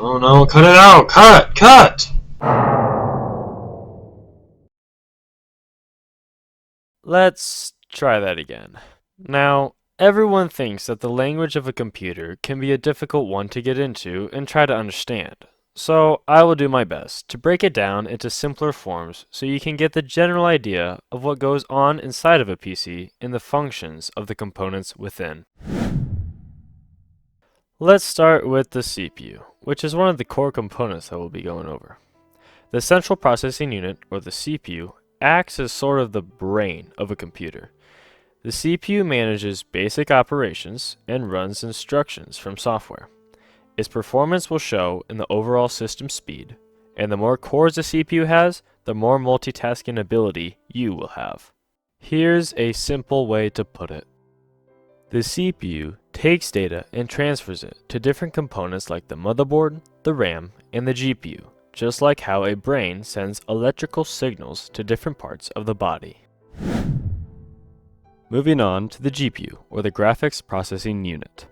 Oh no, cut it out! Cut! Cut! Let's try that again. Now, everyone thinks that the language of a computer can be a difficult one to get into and try to understand. So, I will do my best to break it down into simpler forms so you can get the general idea of what goes on inside of a PC and the functions of the components within. Let's start with the CPU, which is one of the core components that we'll be going over. The Central Processing Unit, or the CPU, acts as sort of the brain of a computer. The CPU manages basic operations and runs instructions from software. Its performance will show in the overall system speed, and the more cores a CPU has, the more multitasking ability you will have. Here's a simple way to put it. The CPU takes data and transfers it to different components like the motherboard, the RAM, and the GPU, just like how a brain sends electrical signals to different parts of the body. Moving on to the GPU, or the Graphics Processing Unit.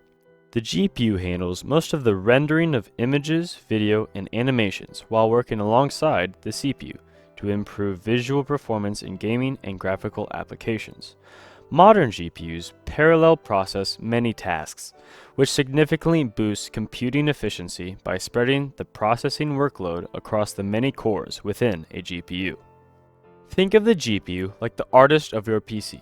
The GPU handles most of the rendering of images, video, and animations while working alongside the CPU to improve visual performance in gaming and graphical applications. Modern GPUs parallel process many tasks, which significantly boosts computing efficiency by spreading the processing workload across the many cores within a GPU. Think of the GPU like the artist of your PC.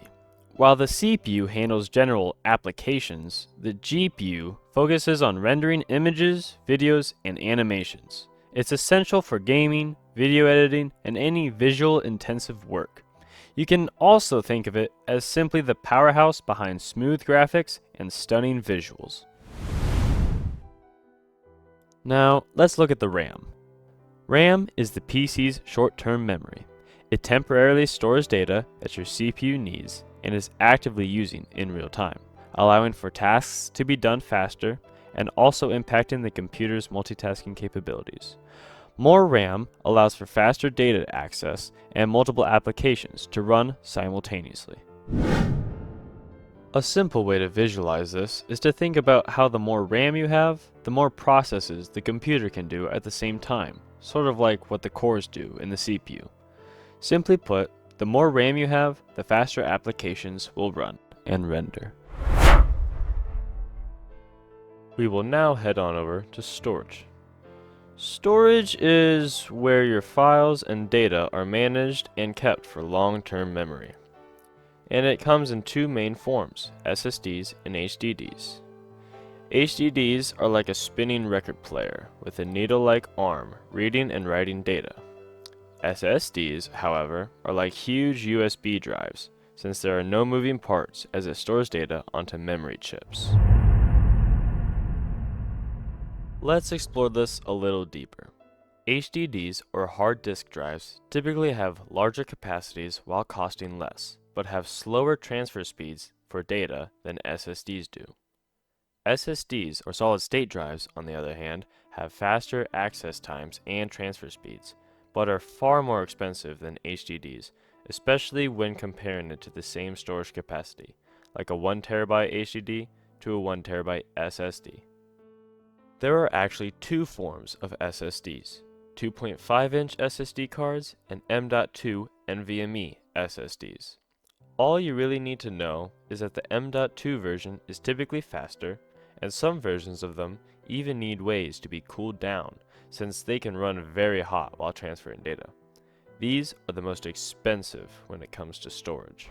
While the CPU handles general applications, the GPU focuses on rendering images, videos, and animations. It's essential for gaming, video editing, and any visual-intensive work. You can also think of it as simply the powerhouse behind smooth graphics and stunning visuals. Now, let's look at the RAM. RAM is the PC's short-term memory. It temporarily stores data that your CPU needs and is actively using in real time, allowing for tasks to be done faster and also impacting the computer's multitasking capabilities. More RAM allows for faster data access and multiple applications to run simultaneously. A simple way to visualize this is to think about how the more RAM you have, the more processes the computer can do at the same time, sort of like what the cores do in the CPU. Simply put, the more RAM you have, the faster applications will run and render. We will now head on over to storage. Storage is where your files and data are managed and kept for long-term memory. And it comes in two main forms, SSDs and HDDs. HDDs are like a spinning record player with a needle-like arm reading and writing data. SSDs, however, are like huge USB drives, since there are no moving parts as it stores data onto memory chips. Let's explore this a little deeper. HDDs, or hard disk drives, typically have larger capacities while costing less, but have slower transfer speeds for data than SSDs do. SSDs, or solid-state drives, on the other hand, have faster access times and transfer speeds, but are far more expensive than HDDs, especially when comparing it to the same storage capacity, like a 1TB HDD to a 1TB SSD. There are actually two forms of SSDs, 2.5-inch SSD cards and M.2 NVMe SSDs. All you really need to know is that the M.2 version is typically faster, and some versions of them even need ways to be cooled down, since they can run very hot while transferring data. These are the most expensive when it comes to storage.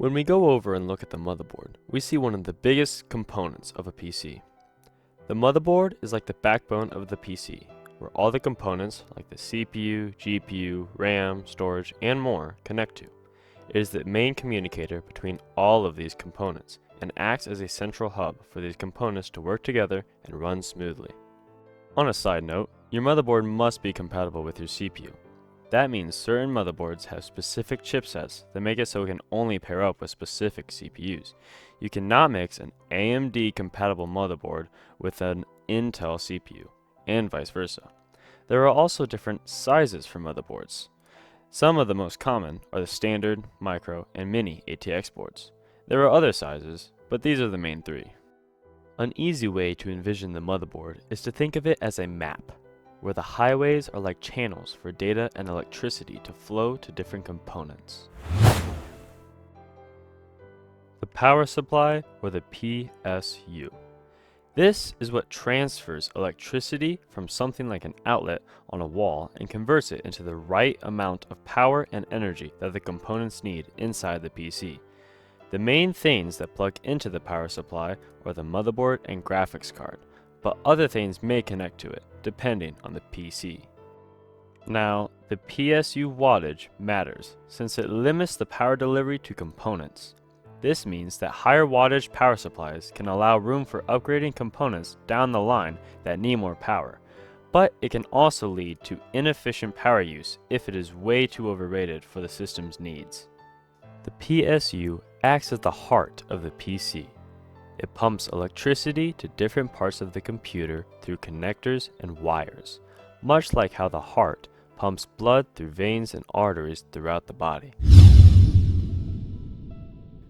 When we go over and look at the motherboard, we see one of the biggest components of a PC. The motherboard is like the backbone of the PC, where all the components like the CPU, GPU, RAM, storage, and more connect to. It is the main communicator between all of these components and acts as a central hub for these components to work together and run smoothly. On a side note, your motherboard must be compatible with your CPU. That means certain motherboards have specific chipsets that make it so it can only pair up with specific CPUs. You cannot mix an AMD compatible motherboard with an Intel CPU, and vice versa. There are also different sizes for motherboards. Some of the most common are the standard, micro, and mini ATX boards. There are other sizes, but these are the main three. An easy way to envision the motherboard is to think of it as a map, where the highways are like channels for data and electricity to flow to different components. The power supply, or the PSU. This is what transfers electricity from something like an outlet on a wall and converts it into the right amount of power and energy that the components need inside the PC. The main things that plug into the power supply are the motherboard and graphics card, but other things may connect to it, depending on the PC. Now, the PSU wattage matters since it limits the power delivery to components. This means that higher wattage power supplies can allow room for upgrading components down the line that need more power, but it can also lead to inefficient power use if it is way too overrated for the system's needs. The PSU acts as the heart of the PC. It pumps electricity to different parts of the computer through connectors and wires, much like how the heart pumps blood through veins and arteries throughout the body.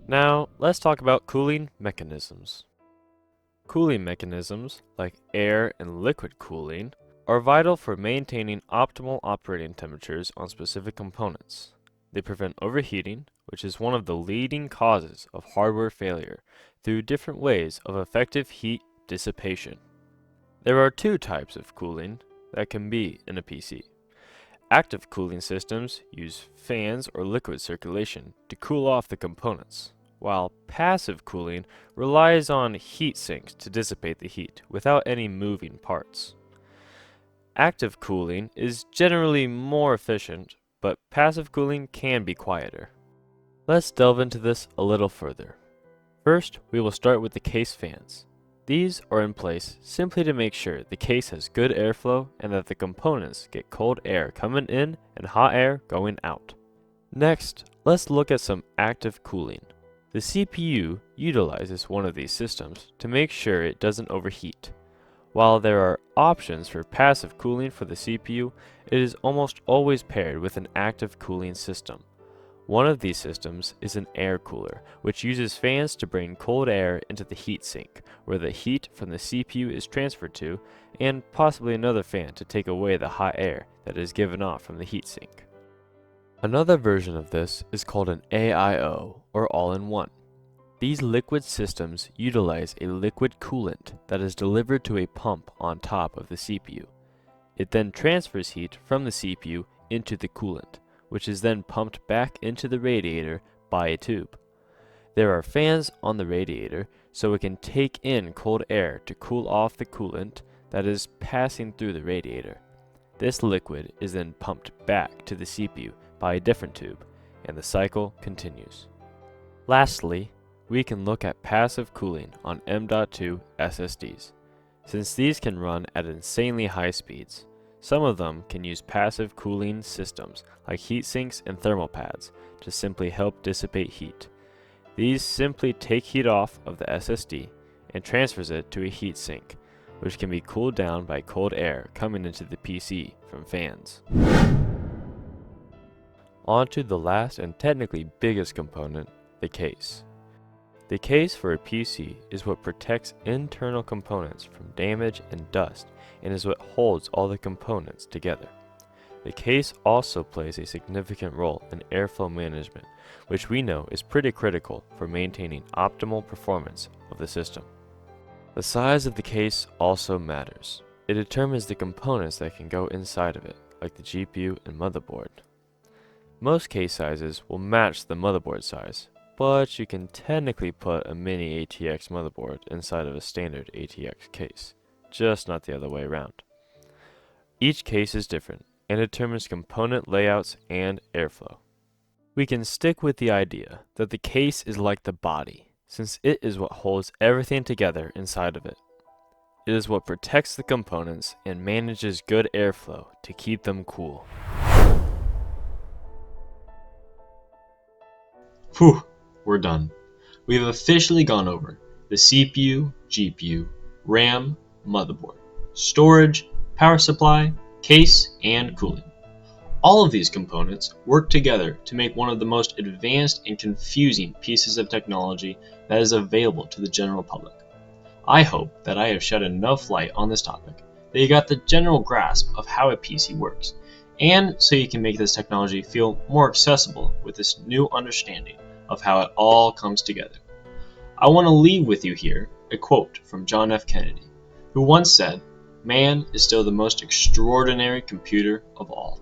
Now, let's talk about cooling mechanisms. Cooling mechanisms, like air and liquid cooling, are vital for maintaining optimal operating temperatures on specific components. They prevent overheating, which is one of the leading causes of hardware failure, through different ways of effective heat dissipation. There are two types of cooling that can be in a PC. Active cooling systems use fans or liquid circulation to cool off the components, while passive cooling relies on heat sinks to dissipate the heat without any moving parts. Active cooling is generally more efficient, but passive cooling can be quieter. Let's delve into this a little further. First, we will start with the case fans. These are in place simply to make sure the case has good airflow and that the components get cold air coming in and hot air going out. Next, let's look at some active cooling. The CPU utilizes one of these systems to make sure it doesn't overheat. While there are options for passive cooling for the CPU, it is almost always paired with an active cooling system. One of these systems is an air cooler, which uses fans to bring cold air into the heatsink, where the heat from the CPU is transferred to, and possibly another fan to take away the hot air that is given off from the heatsink. Another version of this is called an AIO, or all-in-one. These liquid systems utilize a liquid coolant that is delivered to a pump on top of the CPU. It then transfers heat from the CPU into the coolant, which is then pumped back into the radiator by a tube. There are fans on the radiator, so it can take in cold air to cool off the coolant that is passing through the radiator. This liquid is then pumped back to the CPU by a different tube, and the cycle continues. Lastly, we can look at passive cooling on M.2 SSDs. Since these can run at insanely high speeds, some of them can use passive cooling systems like heat sinks and thermal pads to simply help dissipate heat. These simply take heat off of the SSD and transfers it to a heat sink, which can be cooled down by cold air coming into the PC from fans. On to the last and technically biggest component, the case. The case for a PC is what protects internal components from damage and dust and is what holds all the components together. The case also plays a significant role in airflow management, which we know is pretty critical for maintaining optimal performance of the system. The size of the case also matters. It determines the components that can go inside of it, like the GPU and motherboard. Most case sizes will match the motherboard size, but you can technically put a mini ATX motherboard inside of a standard ATX case, just not the other way around. Each case is different and determines component layouts and airflow. We can stick with the idea that the case is like the body, since it is what holds everything together inside of it. It is what protects the components and manages good airflow to keep them cool. Whew, we're done. We have officially gone over the CPU, GPU, RAM, motherboard, storage, power supply, case, and cooling. All of these components work together to make one of the most advanced and confusing pieces of technology that is available to the general public. I hope that I have shed enough light on this topic that you got the general grasp of how a PC works, and so you can make this technology feel more accessible with this new understanding of how it all comes together. I want to leave with you here a quote from John F. Kennedy, who once said, "Man is still the most extraordinary computer of all."